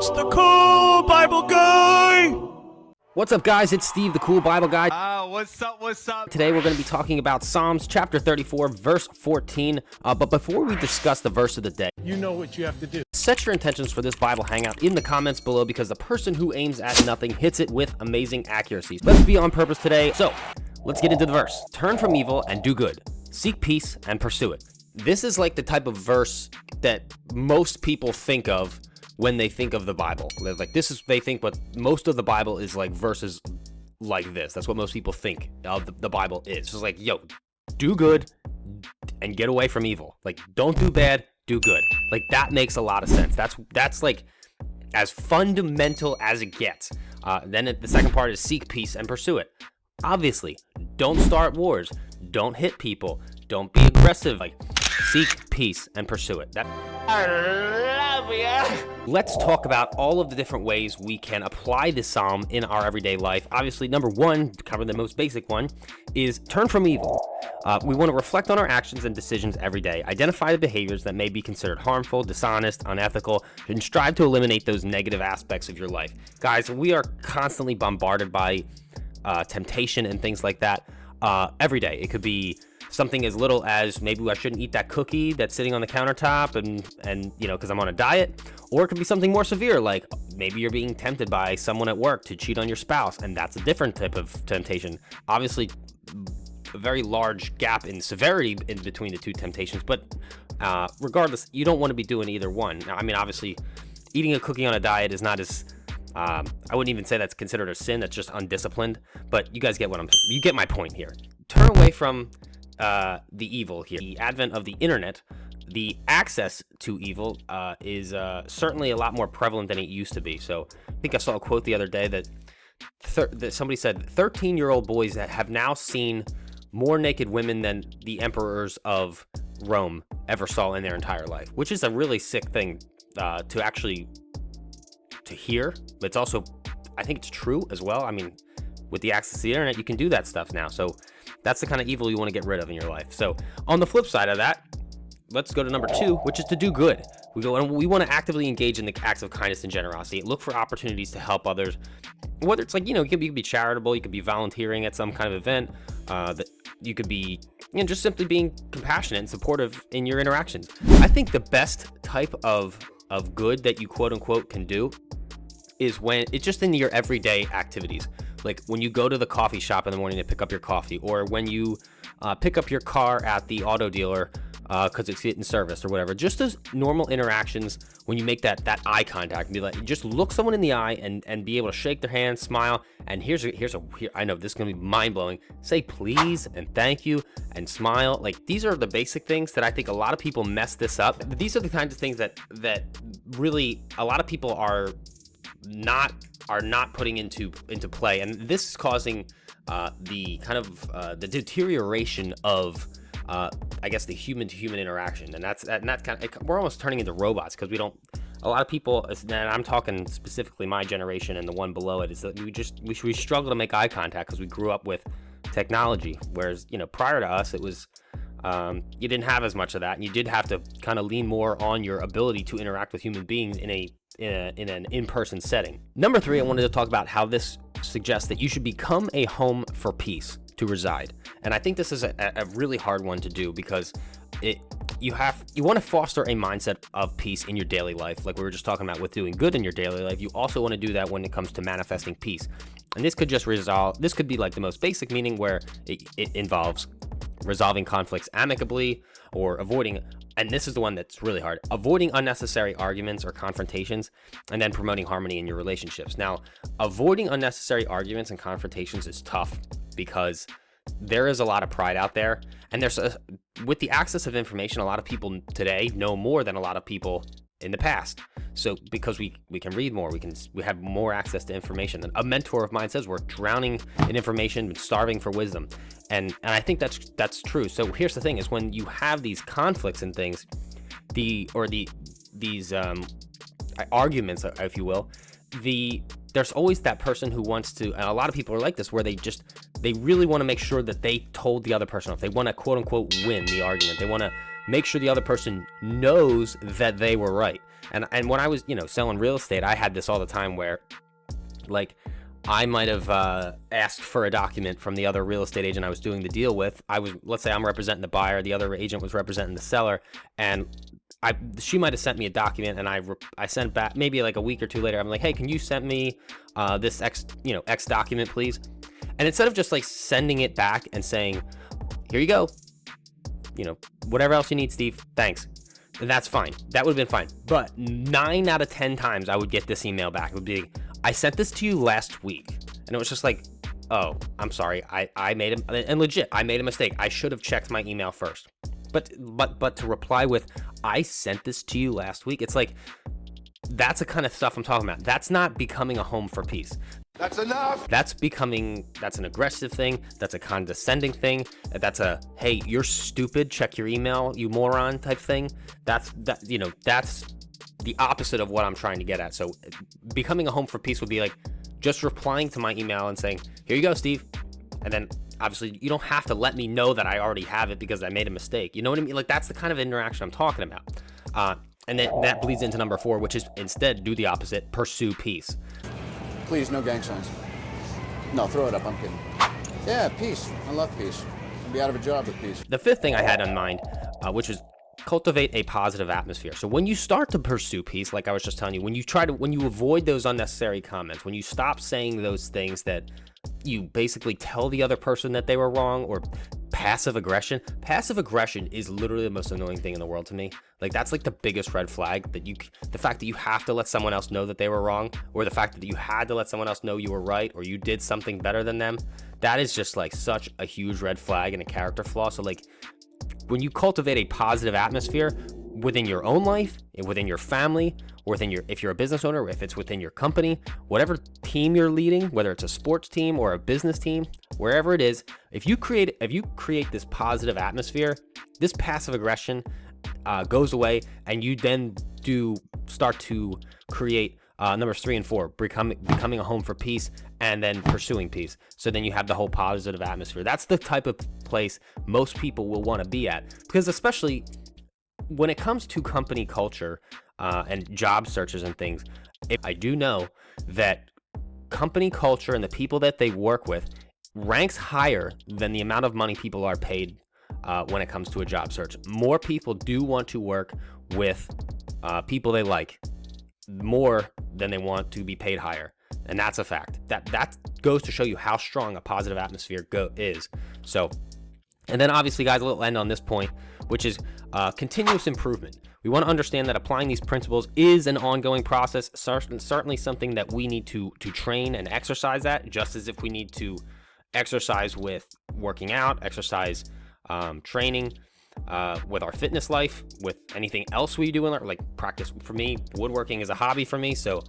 It's the cool Bible guy! What's up, guys? It's Steve, the cool Bible guy. What's up? Today we're going to be talking about Psalms chapter 34, verse 14. But before we discuss the verse of the day, you know what you have to do. Set your intentions for this Bible hangout in the comments below, because the person who aims at nothing hits it with amazing accuracy. Let's be on purpose today. So, let's get into the verse. Turn from evil and do good. Seek peace and pursue it. This is like the type of verse that most people think of when they think of the Bible. Like, they think what most of the Bible is, like verses like this. That's what most people think of the Bible is. It's like, yo, do good and get away from evil. Like, don't do bad, do good. Like, that makes a lot of sense. That's like as fundamental as it gets. Then the second part is seek peace and pursue it. Obviously, don't start wars. Don't hit people. Don't be aggressive. Like, seek peace and pursue it. I love you. Let's talk about all of the different ways we can apply this psalm in our everyday life. Obviously, number one, kind of the most basic one, is turn from evil. We want to reflect on our actions and decisions every day, identify the behaviors that may be considered harmful, dishonest, unethical, and strive to eliminate those negative aspects of your life. Guys, we are constantly bombarded by temptation and things like that every day. It could be something as little as maybe I shouldn't eat that cookie that's sitting on the countertop and you know, because I'm on a diet. Or it could be something more severe, like maybe you're being tempted by someone at work to cheat on your spouse, and that's a different type of temptation. Obviously, a very large gap in severity in between the two temptations, but regardless, you don't want to be doing either one. Now, I mean, obviously, eating a cookie on a diet is not as I wouldn't even say that's considered a sin. That's just undisciplined. But you guys get you get my point here. Turn away from the evil here. The advent of the internet, the access to evil is certainly a lot more prevalent than it used to be. So I think I saw a quote the other day that somebody said 13-year-old boys that have now seen more naked women than the emperors of Rome ever saw in their entire life, which is a really sick thing to actually to hear. But it's also, I think it's true as well. I mean, with the access to the internet, you can do that stuff now. So that's the kind of evil you want to get rid of in your life. So on the flip side of that, let's go to number two, which is to do good. We want to actively engage in the acts of kindness and generosity. Look for opportunities to help others. Whether it's like, you know, you could be charitable, you could be volunteering at some kind of event, that you could be, you know, just simply being compassionate and supportive in your interactions. I think the best type of good that you quote unquote can do is when it's just in your everyday activities. Like when you go to the coffee shop in the morning to pick up your coffee, or when you pick up your car at the auto dealer because it's getting serviced or whatever. Just those normal interactions when you make that eye contact and be like, just look someone in the eye and be able to shake their hand, smile. And here, I know this is gonna be mind blowing. Say please and thank you and smile. Like, these are the basic things that I think a lot of people mess this up. These are the kinds of things that really a lot of people are not putting into play, and this is causing the kind of the deterioration of I guess the human to human interaction, and that's kind of, we're almost turning into robots, because we don't. A lot of people, and I'm talking specifically my generation and the one below it, is that we struggle to make eye contact because we grew up with technology, whereas, you know, prior to us, it was you didn't have as much of that, and you did have to kind of lean more on your ability to interact with human beings in an in-person setting. Number three, I wanted to talk about how this suggests that you should become a home for peace to reside. And I think this is a really hard one to do, because you want to foster a mindset of peace in your daily life, like we were just talking about with doing good in your daily life. You also want to do that when it comes to manifesting peace. And this could be like the most basic meaning, where it involves resolving conflicts amicably, or avoiding, and this is the one that's really hard, avoiding unnecessary arguments or confrontations, and then promoting harmony in your relationships. Now, avoiding unnecessary arguments and confrontations is tough, because there is a lot of pride out there, and with the access of information, a lot of people today know more than a lot of people in the past. So because we can read more, we have more access to information. And a mentor of mine says we're drowning in information and starving for wisdom. And I think that's true. So here's the thing, is when you have these conflicts and things, these arguments, if you will, there's always that person who wants to, and a lot of people are like this, where they really want to make sure that they told the other person off. They want to quote unquote win the argument. They want to make sure the other person knows that they were right. And when I was, selling real estate, I had this all the time where, like, I might have asked for a document from the other real estate agent I was doing the deal with. Let's say I'm representing the buyer, the other agent was representing the seller, and she might have sent me a document, and I sent back maybe like a week or two later. I'm like, hey, can you send me this X document, please? And instead of just like sending it back and saying, here you go, whatever else you need, Steve, thanks. And that's fine. That would have been fine. But 9 out of 10 times I would get this email back. It would be, I sent this to you last week. And it was just like, oh, I'm sorry. I made a mistake. I should have checked my email first. But to reply with, I sent this to you last week, it's like, that's the kind of stuff I'm talking about. That's not becoming a home for peace. That's enough. That's an aggressive thing. That's a condescending thing. That's a, hey, you're stupid, check your email, you moron type thing. That's the opposite of what I'm trying to get at. So becoming a home for peace would be like just replying to my email and saying, here you go, Steve. And then obviously you don't have to let me know that I already have it because I made a mistake. You know what I mean? Like, that's the kind of interaction I'm talking about. And then that bleeds into number 4, which is instead do the opposite, pursue peace. Please, no gang signs. No, throw it up, I'm kidding. Yeah, peace. I love peace. I'll be out of a job with peace. The 5th thing I had in mind, which is cultivate a positive atmosphere. So when you start to pursue peace, like I was just telling you, when you avoid those unnecessary comments, when you stop saying those things that you basically tell the other person that they were wrong, or passive aggression is literally the most annoying thing in the world to me. Like, that's like the biggest red flag, the fact that you have to let someone else know that they were wrong, or the fact that you had to let someone else know you were right, or you did something better than them. That is just like such a huge red flag and a character flaw. So like, when you cultivate a positive atmosphere within your own life, within your family, or if you're a business owner, if it's within your company, whatever team you're leading, whether it's a sports team or a business team, wherever it is, if you create this positive atmosphere, this passive aggression goes away, and you then do start to create numbers 3 and 4, becoming a home for peace, and then pursuing peace. So then you have the whole positive atmosphere. That's the type of place most people will want to be at, because especially when it comes to company culture and job searches and things, I do know that company culture and the people that they work with ranks higher than the amount of money people are paid when it comes to a job search. More people do want to work with people they like more than they want to be paid higher. And that's a fact. That goes to show you how strong a positive atmosphere is. So, and then obviously, guys, we'll end on this point, which is continuous improvement. We want to understand that applying these principles is an ongoing process, certainly something that we need to train and exercise at, just as if we need to exercise with working out, exercise training, with our fitness life, with anything else we do in like practice. For me, woodworking is a hobby for me, so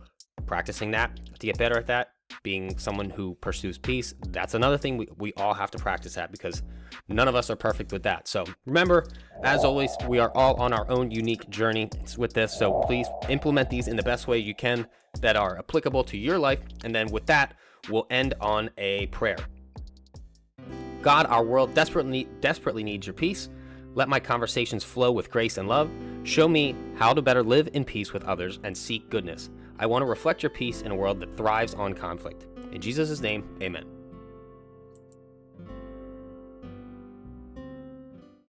practicing that to get better at that, being someone who pursues peace, that's another thing we all have to practice at, because none of us are perfect with that. So remember, as always, we are all on our own unique journey with this, so please implement these in the best way you can that are applicable to your life. And then with that, we'll end on a prayer. God, our world desperately needs your peace. Let my conversations flow with grace and love. Show me how to better live in peace with others and seek goodness. I want to reflect your peace in a world that thrives on conflict. In Jesus' name, amen.